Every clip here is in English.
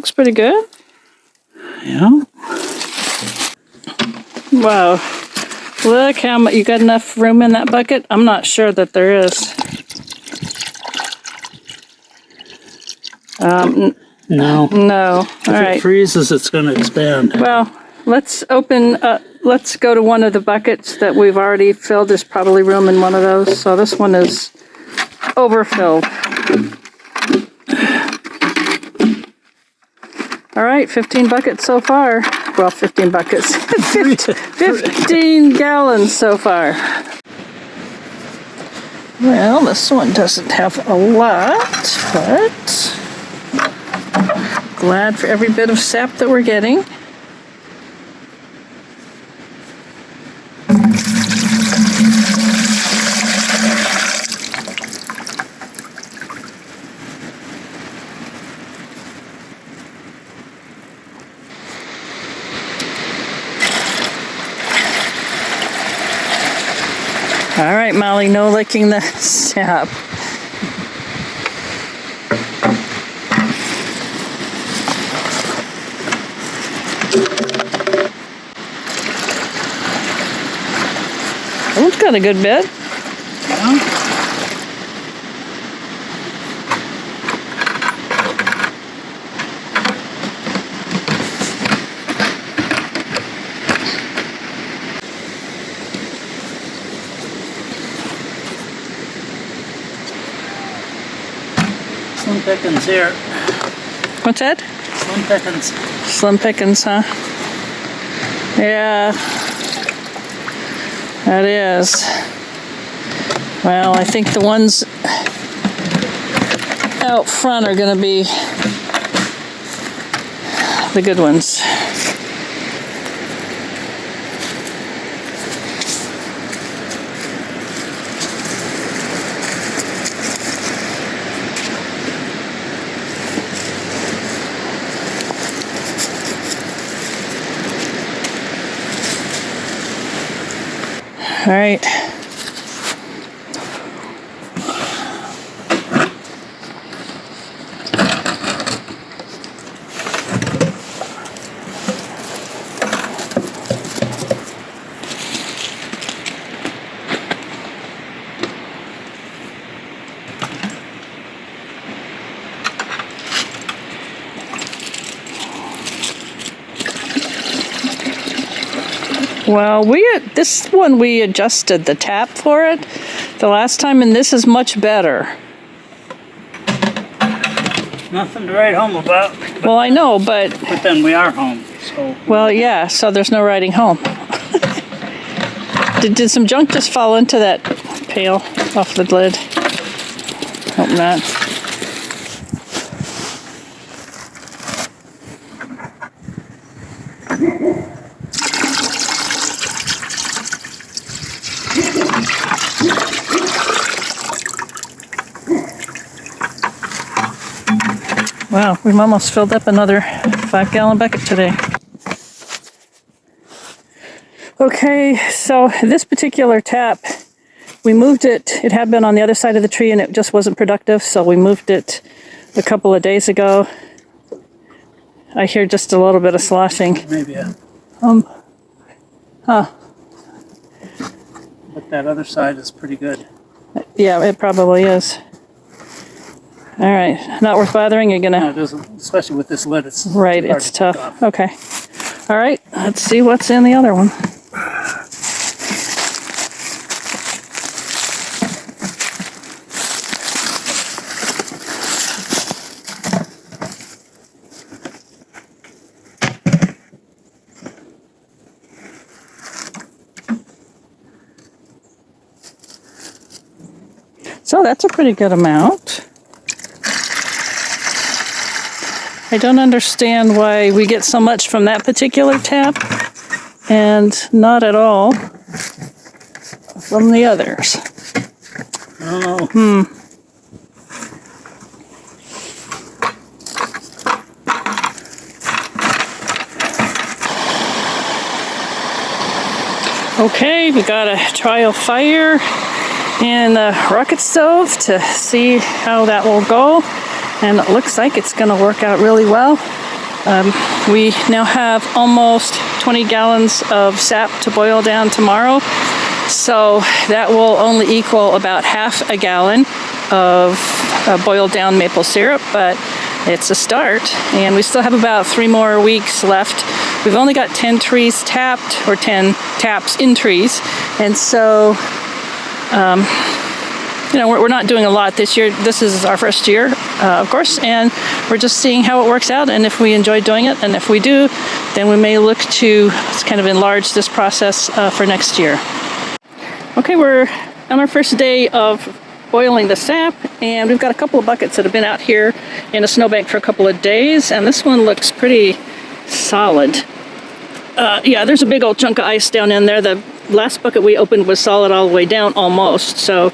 looks pretty good. Yeah. Wow. Look how much, you got enough room in that bucket? I'm not sure that there is. No. No. If All right. it freezes, it's going to expand. Well, let's open, let's go to one of the buckets that we've already filled. There's probably room in one of those. So this one is overfilled. All right, 15 buckets so far. Well, 15 buckets. 15 gallons so far. Well, this one doesn't have a lot, but glad for every bit of sap that we're getting. All right, Molly, no licking the sap. Oh, it's got a good bit. Yeah. Slim pickings here. What's that? Slim pickings. Slim pickings, huh? Yeah, that is. Well, I think the ones out front are going to be the good ones. All right. Well, this one we adjusted the tap for it the last time, and this is much better. Nothing to write home about. Well, I know, but then we are home, so. Well, yeah, so there's no riding home. Did some junk just fall into that pail off the lid? Hope not. Wow, we've almost filled up another 5-gallon bucket today. Okay, so this particular tap, we moved it. It had been on the other side of the tree and it just wasn't productive, so we moved it a couple of days ago. I hear just a little bit of sloshing. Maybe, yeah. Huh. But that other side is pretty good. Yeah, it probably is. All right, not worth bothering. You're gonna. No, it isn't, especially with this lid. It's right. hard It's to take tough. off. Okay. All right. Let's see what's in the other one. So that's a pretty good amount. I don't understand why we get so much from that particular tap and not at all from the others. I don't know. Okay, we got a trial fire in the rocket stove to see how that will go. And it looks like it's going to work out really well. We now have almost 20 gallons of sap to boil down tomorrow. So that will only equal about half a gallon of boiled down maple syrup, but it's a start. And we still have about 3 more weeks left. We've only got 10 trees tapped, or 10 taps in trees. And so, we're not doing a lot this year. This is our first year, of course, and we're just seeing how it works out and if we enjoy doing it. And if we do, then we may look to kind of enlarge this process for next year. Okay, we're on our first day of boiling the sap, and we've got a couple of buckets that have been out here in a snowbank for a couple of days, and this one looks pretty solid. Yeah, there's a big old chunk of ice down in there. The last bucket we opened was solid all the way down almost, so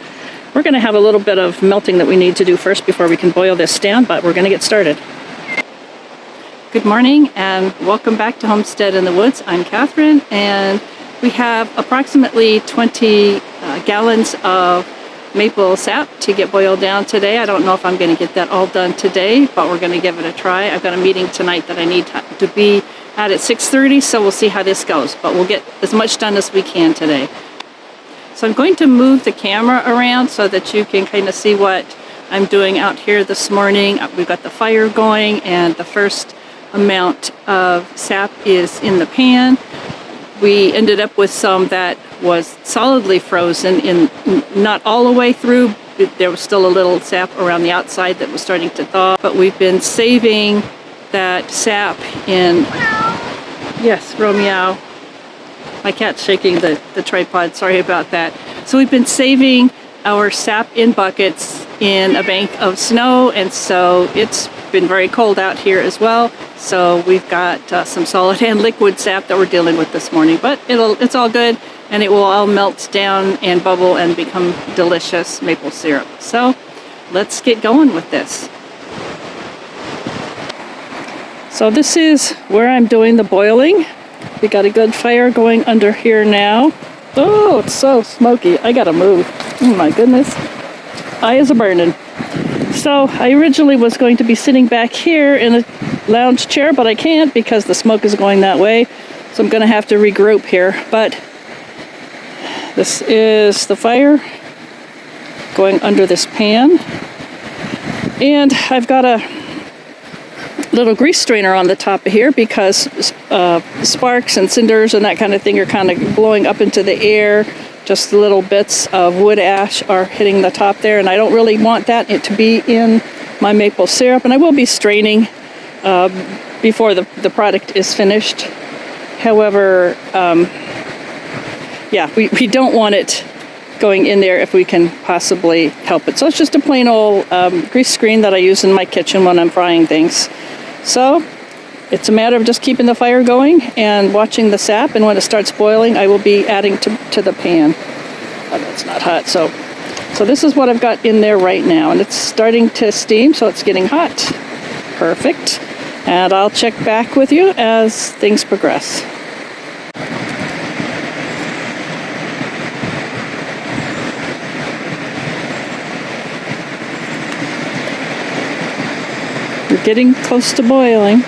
we're going to have a little bit of melting that we need to do first before we can boil this down, but we're going to get started. Good morning and welcome back to Homestead in the Woods. I'm Catherine, and we have approximately 20 gallons of maple sap to get boiled down today. I don't know if I'm going to get that all done today, but we're going to give it a try. I've got a meeting tonight that I need to be at 6:30, so we'll see how this goes, but we'll get as much done as we can today. So I'm going to move the camera around so that you can kind of see what I'm doing out here this morning. We've got the fire going, and the first amount of sap is in the pan. We ended up with some that was solidly frozen, in not all the way through. There was still a little sap around the outside that was starting to thaw, but we've been saving that sap in, yes, Romeo. My cat's shaking the tripod, sorry about that. So we've been saving our sap in buckets in a bank of snow, and so it's been very cold out here as well. So we've got some solid and liquid sap that we're dealing with this morning, but it's all good, and it will all melt down and bubble and become delicious maple syrup. So let's get going with this. So this is where I'm doing the boiling. We got a good fire going under here now. Oh, it's so smoky. I gotta move. Oh my goodness. Eyes are burning. So I originally was going to be sitting back here in a lounge chair, but I can't because the smoke is going that way. So I'm gonna have to regroup here. But this is the fire going under this pan. And I've got a little grease strainer on the top of here because sparks and cinders and that kind of thing are kind of blowing up into the air. Just little bits of wood ash are hitting the top there, and I don't really want that to be in my maple syrup, and I will be straining before the product is finished. However, yeah, we don't want it going in there if we can possibly help it. So it's just a plain old grease screen that I use in my kitchen when I'm frying things. So it's a matter of just keeping the fire going and watching the sap, and when it starts boiling, I will be adding to the pan. Oh, that's not hot. So this is what I've got in there right now, and it's starting to steam, so it's getting hot. Perfect. And I'll check back with you as things progress. We're getting close to boiling.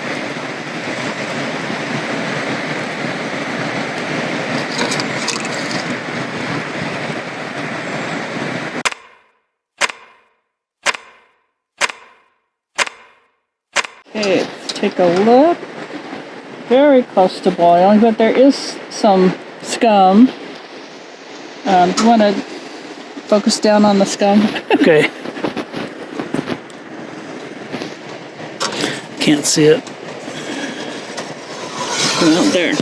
Okay, let's take a look. Very close to boiling, but there is some scum. You want to focus down on the scum? Okay. Can't see it. Well, there.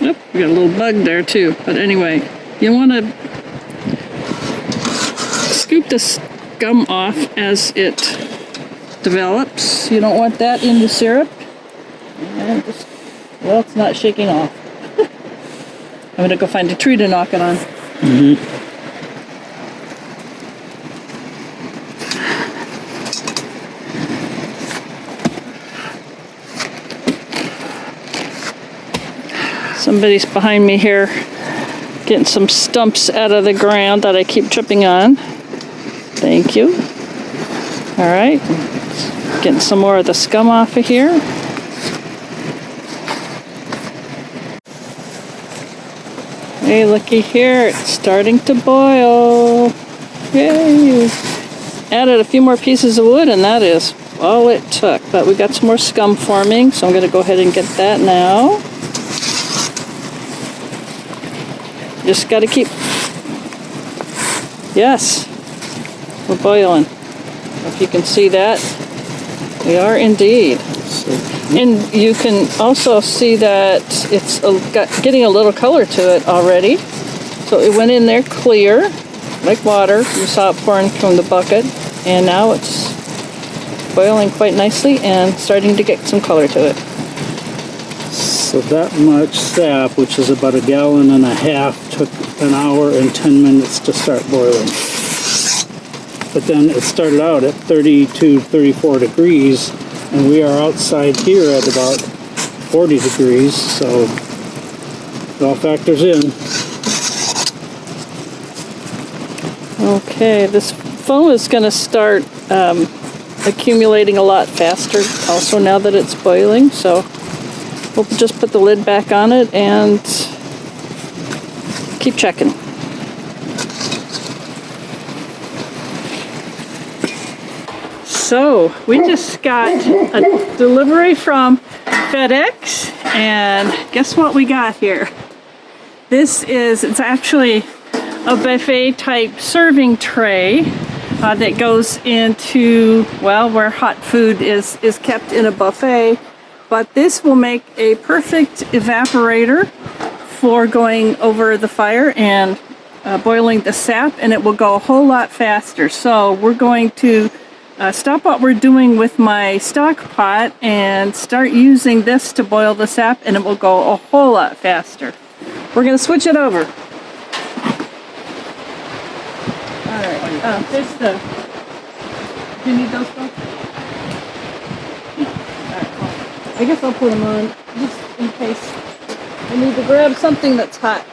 Yep, we got a little bug there too. But anyway, you want to scoop the scum off as it develops. You don't want that in the syrup. And just, well, it's not shaking off. I'm going to go find a tree to knock it on. Mm-hmm. Somebody's behind me here getting some stumps out of the ground that I keep tripping on. Thank you. All right. Getting some more of the scum off of here. Hey, looky here, it's starting to boil. Yay! Added a few more pieces of wood and that is all it took. But we got some more scum forming, so I'm going to go ahead and get that now. Just got to keep... Yes, we're boiling. If you can see that, we are indeed. And you can also see that it's getting a little color to it already. So it went in there clear, like water. You saw it pouring from the bucket. And now it's boiling quite nicely and starting to get some color to it. So that much sap, which is about 1.5 gallons, took 1 hour and 10 minutes to start boiling. But then it started out at 32, 34 degrees, and we are outside here at about 40 degrees, so it all factors in. Okay, this foam is going to start accumulating a lot faster also now that it's boiling, so we'll just put the lid back on it and keep checking. So we just got a delivery from FedEx, and guess what we got here? It's actually a buffet type serving tray that goes into, well, where hot food is kept in a buffet. But this will make a perfect evaporator for going over the fire and boiling the sap, and it will go a whole lot faster. So we're going to stop what we're doing with my stock pot and start using this to boil the sap, and it will go a whole lot faster. We're going to switch it over. Alright, there's the... Do you need those folks? Alright, well, I guess I'll put them on just in case I need to grab something that's hot.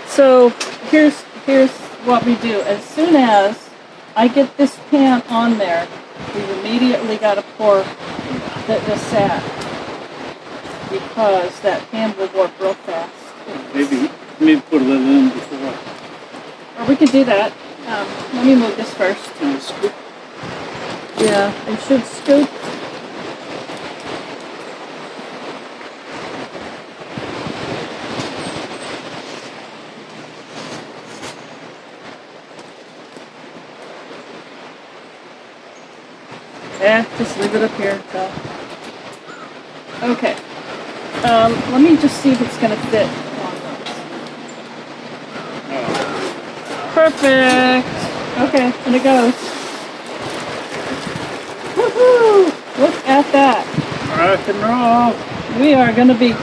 So here's what we do. As soon as I get this pan on there, we've immediately got to pour the sap, because that pan will warp real fast. Maybe put a little in before. Or we could do that. Let me move this first. Scoop. Yeah, I should scoop. Yeah, just leave it up here. So. Okay. Let me just see if it's going to fit on those. Perfect. Okay, and it goes. Woohoo! Look at that. Rock and roll. We are going to be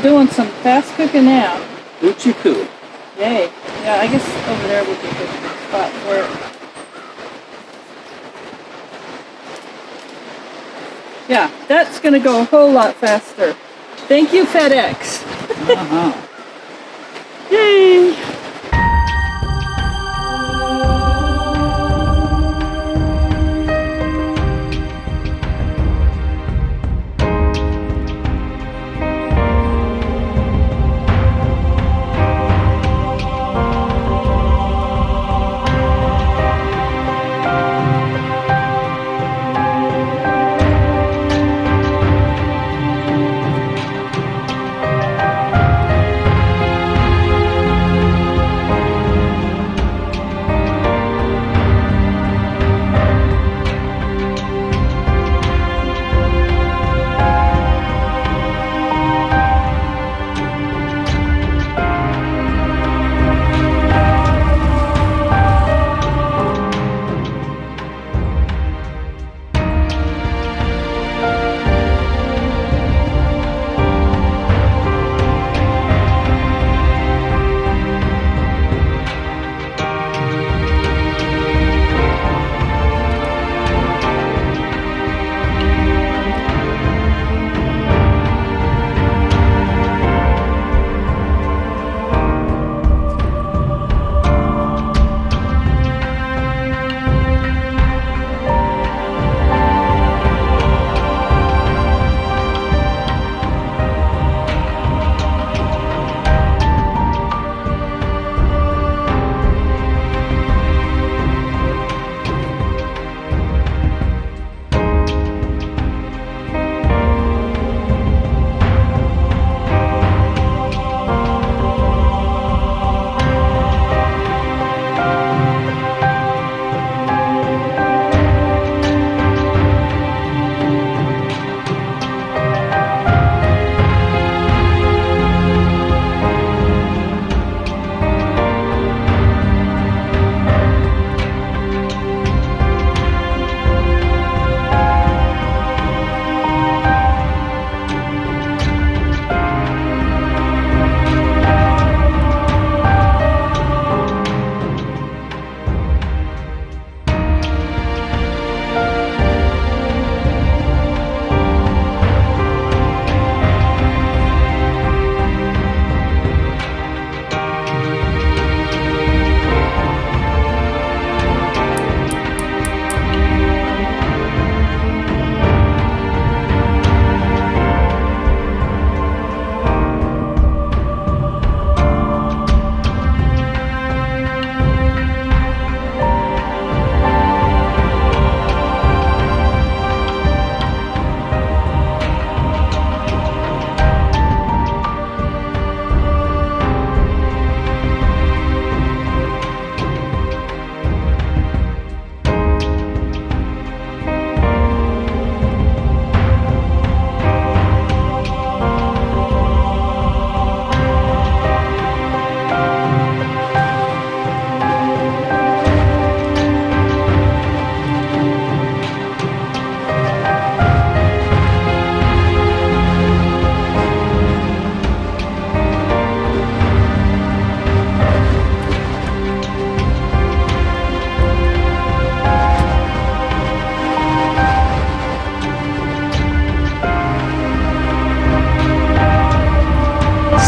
doing some fast cooking now. Hoochie coo. Yay. Yeah, I guess over there would be a good spot for it. Yeah, that's going to go a whole lot faster. Thank you, FedEx. Yay!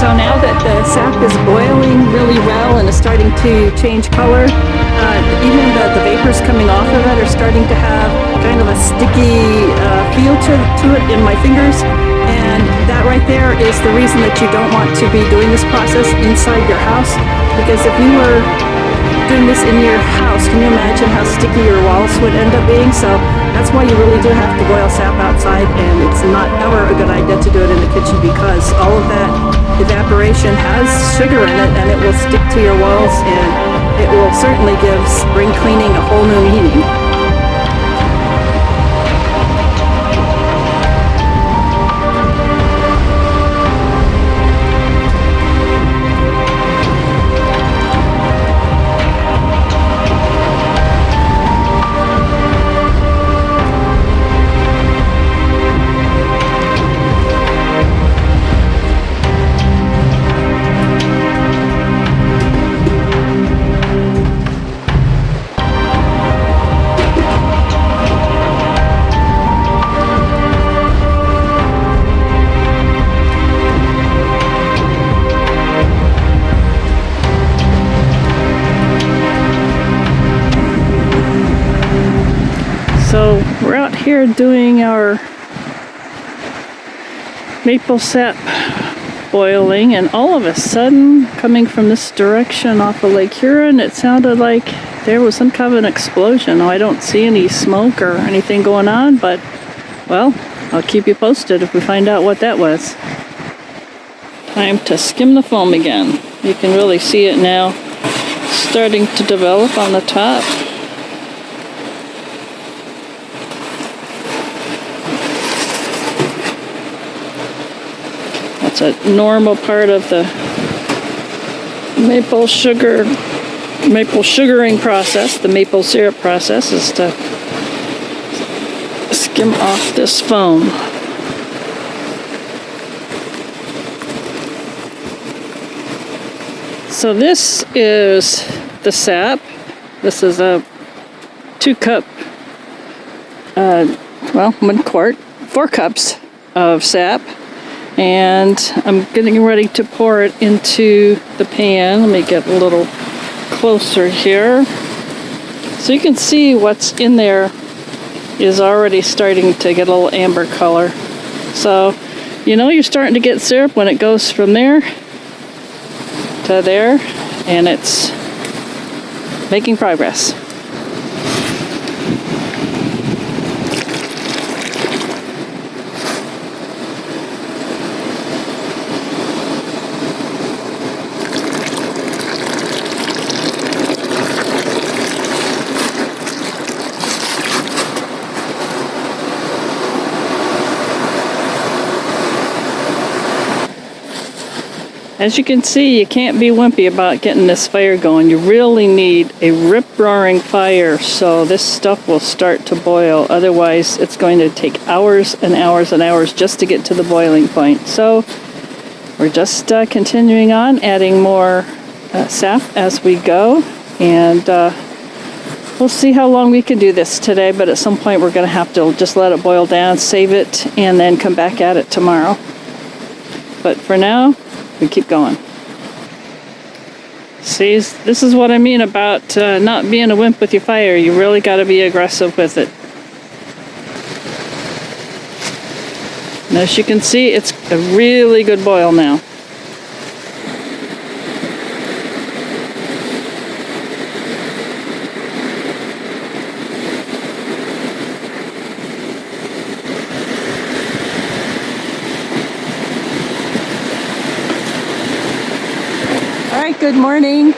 So now that the sap is boiling really well and is starting to change color, even the vapors coming off of it are starting to have kind of a sticky feel to it in my fingers. And that right there is the reason that you don't want to be doing this process inside your house. Because if you were doing this in your house, can you imagine how sticky your walls would end up being? So that's why you really do have to boil sap outside, and it's not ever a good idea to do it in the kitchen because all of that evaporation has sugar in it and it will stick to your walls, and it will certainly give spring cleaning a whole new meaning. So we're out here doing our maple sap boiling, and all of a sudden, coming from this direction off of Lake Huron, it sounded like there was some kind of an explosion. Now, I don't see any smoke or anything going on, but, well, I'll keep you posted if we find out what that was. Time to skim the foam again. You can really see it now starting to develop on the top. That's a normal part of the maple sugaring process. The maple syrup process is to skim off this foam. So this is the sap. This is a 2-cup, 1 quart, 4 cups of sap. And I'm getting ready to pour it into the pan. Let me get a little closer here. So you can see what's in there is already starting to get a little amber color. So you know you're starting to get syrup when it goes from there to there, and it's making progress. As you can see, you can't be wimpy about getting this fire going. You really need a rip-roaring fire so this stuff will start to boil. Otherwise, it's going to take hours and hours and hours just to get to the boiling point. So we're just continuing on, adding more sap as we go. And we'll see how long we can do this today, but at some point we're going to have to just let it boil down, save it, and then come back at it tomorrow. But for now, we keep going. See, this is what I mean about not being a wimp with your fire. You really got to be aggressive with it. And as you can see, it's a really good boil now. Good morning.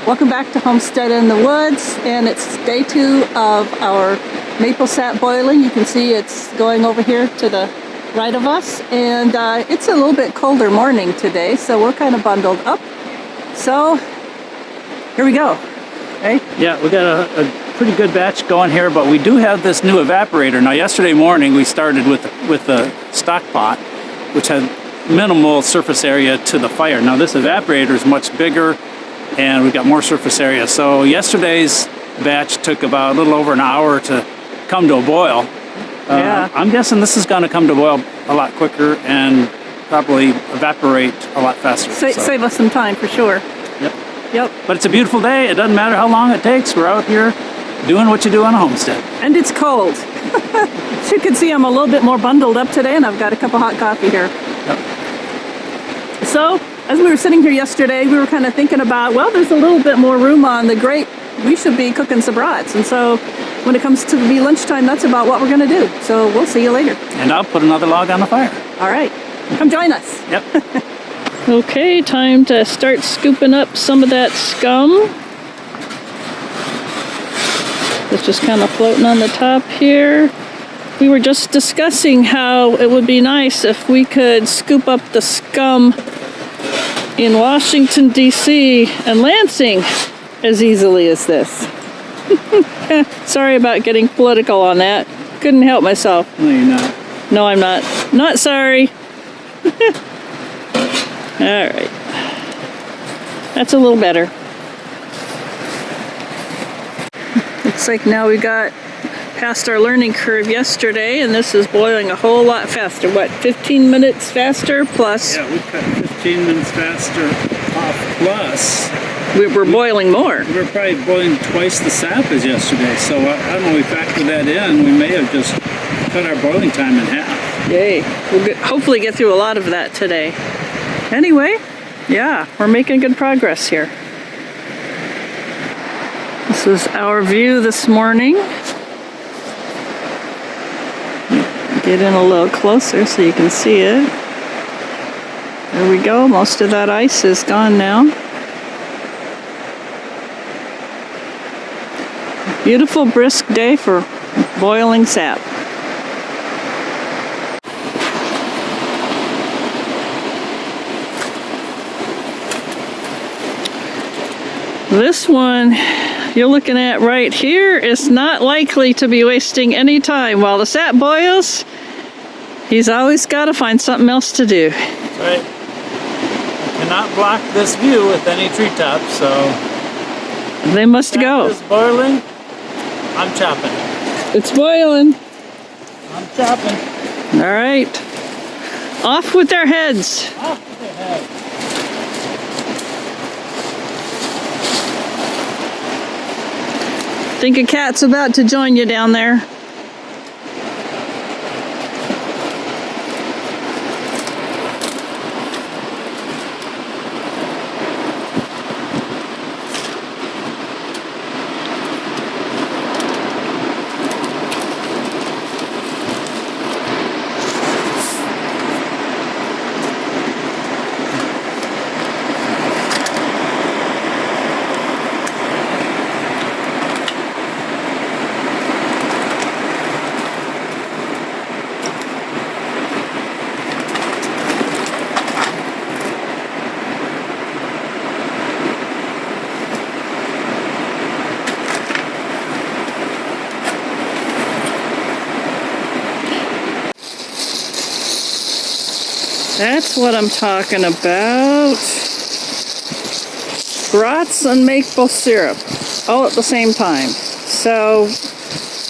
Welcome back to Homestead in the Woods, and it's day 2 of our maple sap boiling. You can see it's going over here to the right of us, and it's a little bit colder morning today, so we're kind of bundled up. So here we go. Okay? Yeah, we got a pretty good batch going here, but we do have this new evaporator. Now, yesterday morning we started with the stock pot, which had minimal surface area to the fire. Now this evaporator is much bigger and we've got more surface area. So yesterday's batch took about a little over an hour to come to a boil. Yeah. I'm guessing this is going to come to boil a lot quicker, and probably evaporate a lot faster. Save us some time for sure. Yep. Yep. But it's a beautiful day. It doesn't matter how long it takes. We're out here doing what you do on a homestead. And it's cold. As you can see, I'm a little bit more bundled up today, and I've got a cup of hot coffee here. Yep. So, as we were sitting here yesterday, we were kind of thinking about, well, there's a little bit more room on the grate. We should be cooking some brats. And so, when it comes to be lunchtime, that's about what we're going to do. So, we'll see you later. And I'll put another log on the fire. All right. Come join us. Yep. Okay, time to start scooping up some of that scum. It's just kind of floating on the top here. We were just discussing how it would be nice if we could scoop up the scum in Washington, D.C. and Lansing as easily as this. Sorry about getting political on that. Couldn't help myself. No, you're not. No, I'm not. Not sorry. All right. That's a little better. Looks like now we got past our learning curve yesterday, and this is boiling a whole lot faster. What, 15 minutes faster plus? Yeah, we cut 15 minutes faster off plus. We're boiling more. We're probably boiling twice the sap as yesterday, so I don't know, we factor that in, we may have just cut our boiling time in half. Yay. We'll hopefully get through a lot of that today. Anyway, yeah, we're making good progress here. This is our view this morning. Get in a little closer so you can see it. There we go. Most of that ice is gone now. Beautiful, brisk day for boiling sap. This one you're looking at right here is not likely to be wasting any time. While the sap boils, he's always got to find something else to do. That's right. I cannot block this view with any treetops, so... They must go. It's boiling. I'm chopping. It's boiling. I'm chopping. All right. Off with their heads. Off with their heads. Think a cat's about to join you down there. That's what I'm talking about. Brats and maple syrup, all at the same time. So,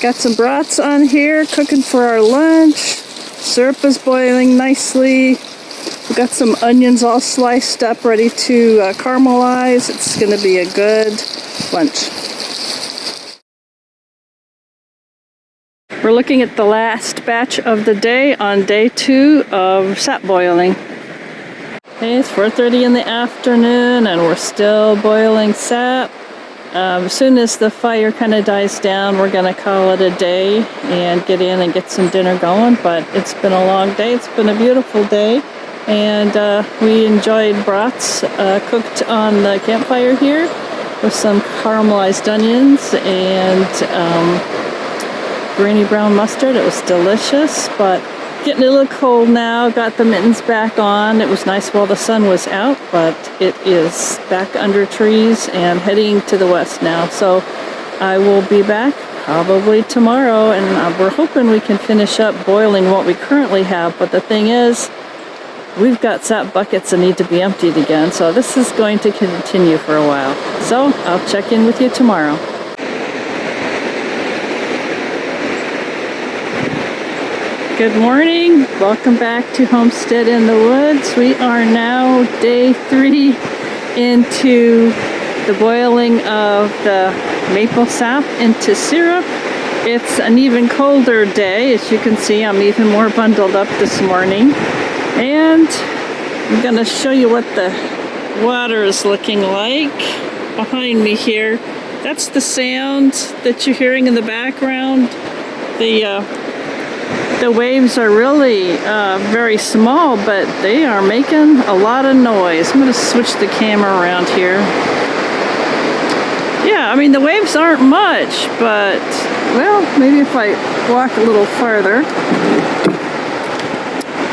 got some brats on here, cooking for our lunch. Syrup is boiling nicely. We've got some onions all sliced up, ready to caramelize. It's going to be a good lunch. We're looking at the last batch of the day on day 2 of sap boiling. Okay, it's 4:30 in the afternoon and we're still boiling sap. As soon as the fire kind of dies down, we're going to call it a day and get in and get some dinner going. But it's been a long day. It's been a beautiful day. And we enjoyed brats cooked on the campfire here with some caramelized onions and grainy brown mustard. It was delicious, but getting a little cold now. Got the mittens back on. It was nice while the sun was out, but it is back under trees and heading to the west now. So I will be back probably tomorrow, and we're hoping we can finish up boiling what we currently have. But the thing is, we've got sap buckets that need to be emptied again, so this is going to continue for a while. So I'll check in with you tomorrow. Good morning. Welcome back to Homestead in the Woods. We are now day 3 into the boiling of the maple sap into syrup. It's an even colder day. As you can see, I'm even more bundled up this morning. And I'm going to show you what the water is looking like behind me here. That's the sound that you're hearing in the background. The waves are really very small, but they are making a lot of noise. I'm going to switch the camera around here. Yeah, I mean, the waves aren't much, but, well, maybe if I walk a little farther,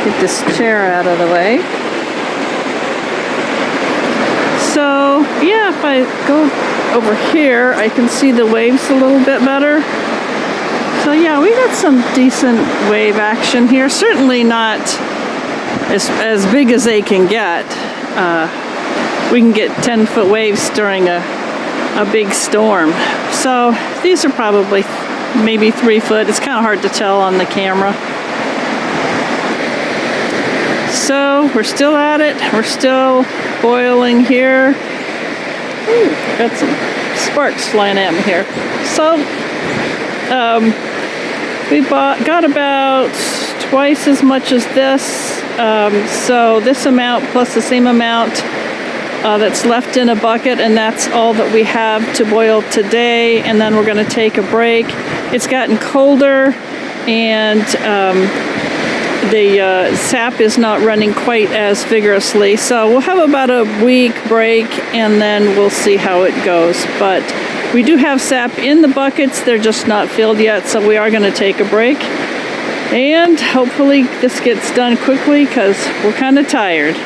get this chair out of the way. So, yeah, if I go over here, I can see the waves a little bit better. So yeah, we got some decent wave action here. Certainly not as big as they can get. We can get 10-foot waves during a big storm. So these are probably maybe 3 foot. It's kind of hard to tell on the camera. So we're still at it. We're still boiling here. Ooh, got some sparks flying at me here. So we got about twice as much as this. So this amount plus the same amount that's left in a bucket, and that's all that we have to boil today. And then we're going to take a break. It's gotten colder, and the sap is not running quite as vigorously. So we'll have about a week break, and then we'll see how it goes. But we do have sap in the buckets. They're just not filled yet, so we are going to take a break. And hopefully this gets done quickly because we're kind of tired.